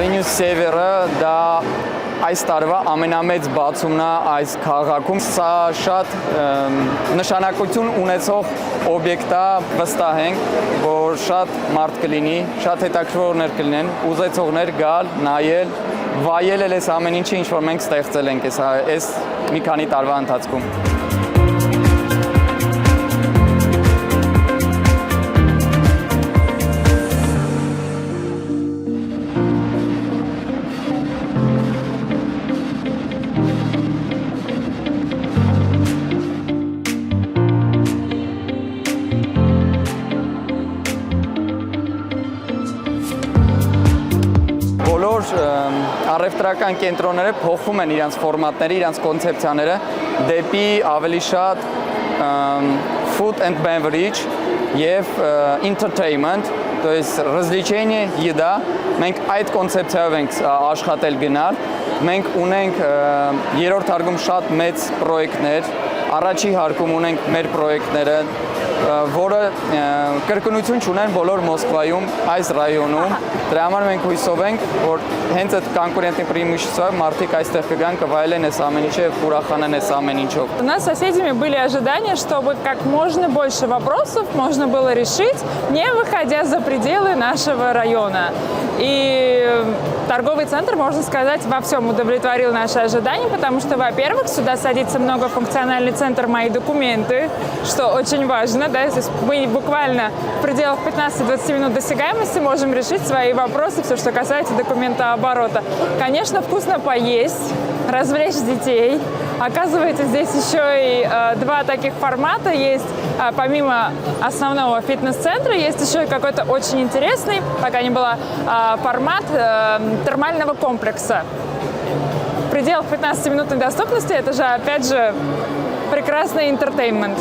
Avenue Sever-ը դա այս տարվա ամենամեծ բացումն է այս քաղաքում։ Սա շատ նշանակություն ունեցող օբյեկտ է, վստահ ենք, որ շատ մարդ կլինի, շատ հետաքրքրողներ կլինեն, ուզեցողներ գալ, նայել, վայել այս ամեն ինչը, ինչ որ մենք ստեղծել ենք այս մի քանի տարվա ընթացքում։ Առևտրական կենտրոնները փոխում են իրենց ֆորմատները, իրենց կոնցեպցիաները դեպի ավելի շատ food and beverage եւ entertainment, то есть развлечение, еда։ Մենք այդ կոնցեպցիայով ենք աշխատել գնալ։ Մենք ունենք երրորդ հարկում շատ մեծ պրոյեկտներ, առաջի հարկում ունենք մեր պրոյեկտները, որը կրկնություն չունեն բոլոր Մոսկվայում, այս ռայոնում։ Դրա համար մենք հույսով ենք, որ հենց այդ конкурентное преимущество մարդիկ այստեղ կգան, կվայելեն այս ամեն ինչը եւ ուրախանան այս ամեն ինչով։ У нас с соседями были ожидания, чтобы как можно больше вопросов можно было решить, не выходя за пределы нашего района. И торговый центр, можно сказать, во всем удовлетворил наши ожидания, потому что, во-первых, сюда садится многофункциональный центр «Мои документы», что очень важно, да, то есть мы буквально в пределах 15-20 минут досягаемости можем решить свои вопросы, все, что касается документооборота. Конечно, вкусно поесть, развлечь детей. Оказывается, здесь еще и два таких формата есть. Помимо основного фитнес-центра есть еще и какой-то очень интересный, пока не было, формат термального комплекса. В пределах 15-минутной доступности это же, опять же, прекрасный интертеймент.